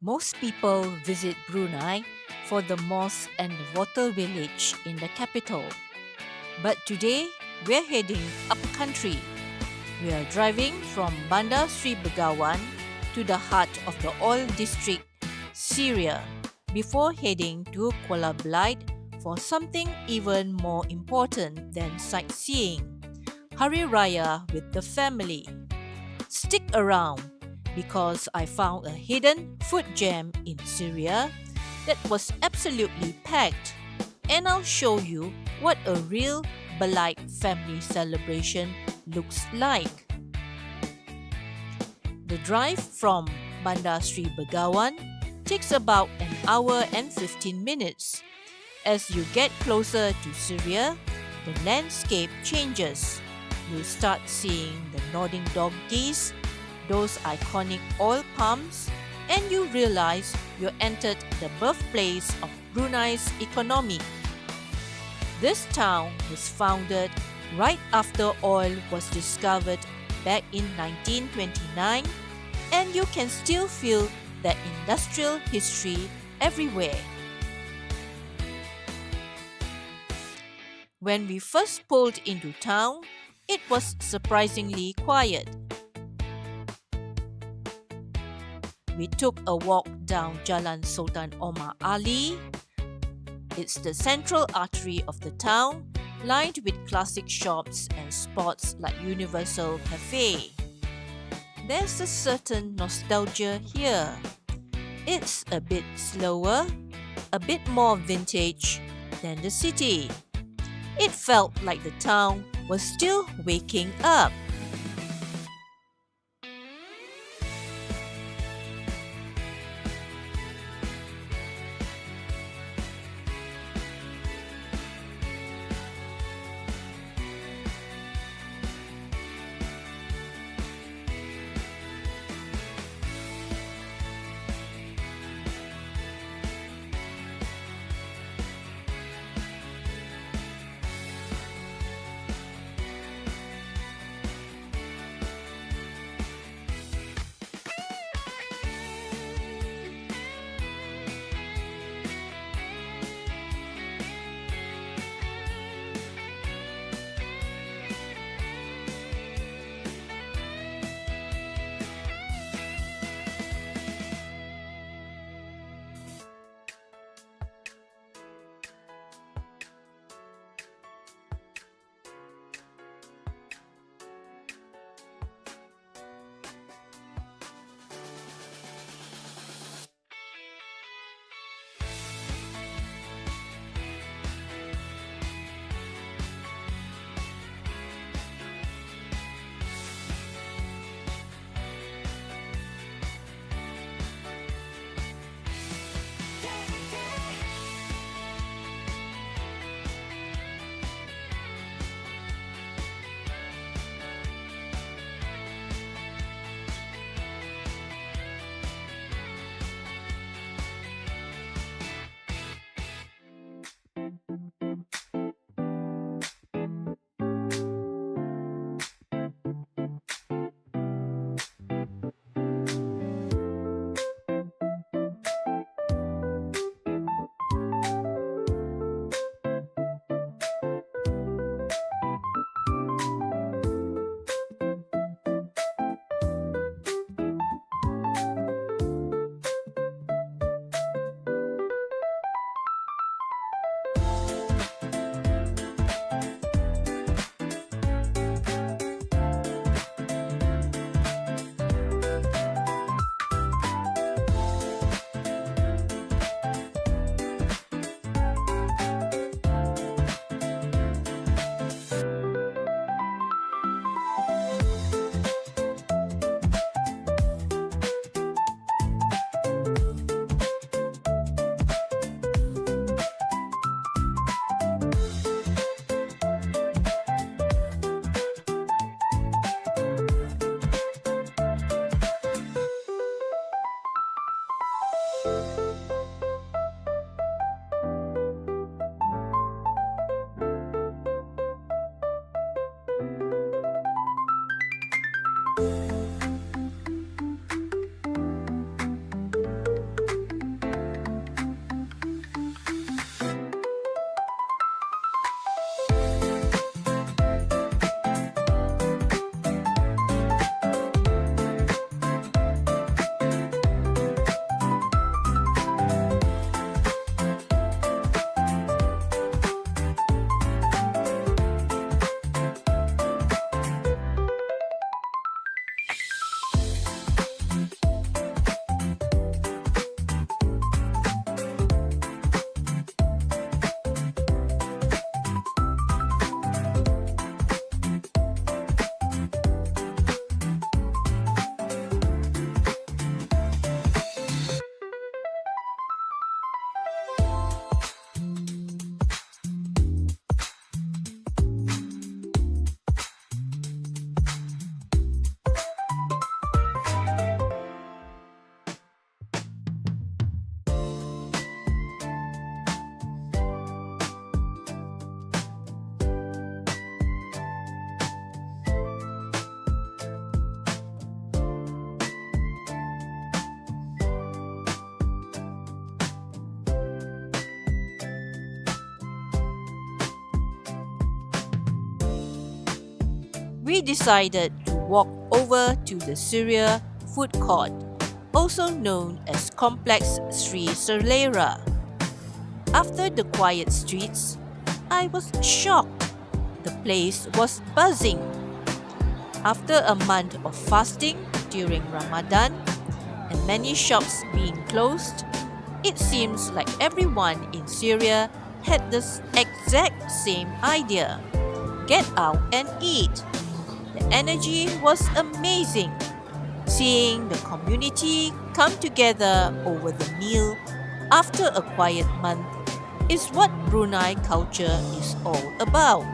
Most people visit Brunei for the mosque and the water village in the capital. But today, we're heading up country. We are driving from Bandar Seri Begawan to the heart of the oil district, Seria, before heading to Kuala Belait for something even more important than sightseeing, Hari Raya with the family. Stick around because I found a hidden food gem in Syria that was absolutely packed, and I'll show you what a real Belait family celebration looks like. The drive from Bandar Seri Begawan takes about an hour and 15 minutes. As you get closer to Syria, the landscape changes. You start seeing the nodding donkeys, those iconic oil palms, and you realize you entered the birthplace of Brunei's economy. This town was founded right after oil was discovered back in 1929, and you can still feel that industrial history everywhere. When we first pulled into town, it was surprisingly quiet. We took a walk down Jalan Sultan Omar Ali. It's the central artery of the town, lined with classic shops and spots like Universal Cafe. There's a certain nostalgia here. It's a bit slower, a bit more vintage than the city. It felt like the town was still waking up. we decided to walk over to the Seria Food Court, also known as Kompleks Sri Selera. After the quiet streets, I was shocked. The place was buzzing. After a month of fasting during Ramadan and many shops being closed, it seems like everyone in Syria had the exact same idea: get out and eat. The energy was amazing. Seeing the community come together over the meal after a quiet month is what Brunei culture is all about.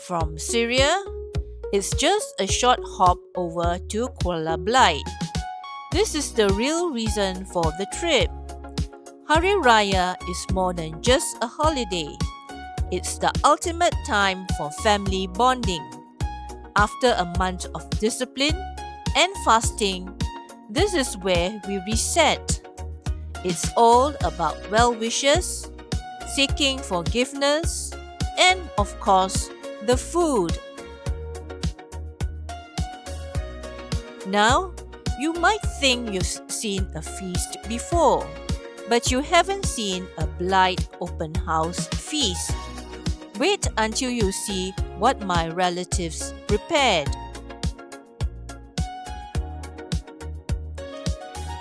From Syria, it's just a short hop over to Kuala Belait. This is the real reason for the trip. Hari Raya is more than just a holiday. It's the ultimate time for family bonding. After a month of discipline and fasting, this is where we reset. It's all about well wishes, seeking forgiveness, and of course, the food. Now, you might think you've seen a feast before, but you haven't seen a Belait open house feast. Wait until you see what my relatives prepared.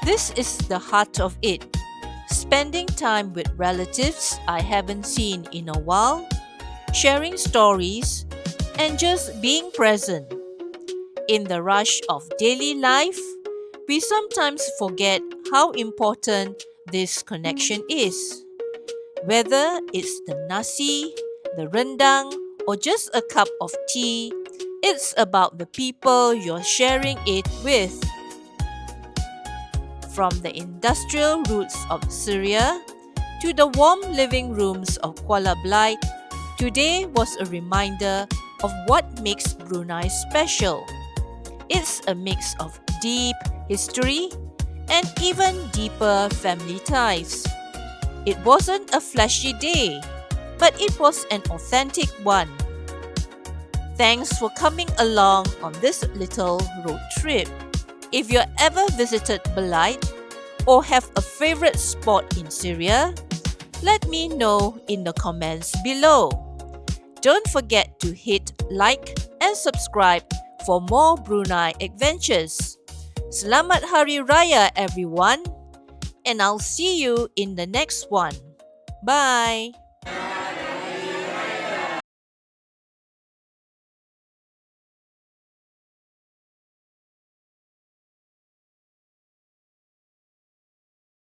This is the heart of it. Spending time with relatives I haven't seen in a while, sharing stories, and just being present. In the rush of daily life, we sometimes forget how important this connection is. Whether it's the nasi, the rendang, or just a cup of tea, it's about the people you're sharing it with. From the industrial roots of Syria to the warm living rooms of Kuala Belait, today was a reminder of what makes Brunei special. It's a mix of deep history and even deeper family ties. It wasn't a flashy day, but it was an authentic one. Thanks for coming along on this little road trip. If you ever visited Belait or have a favorite spot in Syria, let me know in the comments below. Don't forget to hit like and subscribe for more Brunei adventures. Selamat Hari Raya everyone! and I'll see you in the next one. Bye.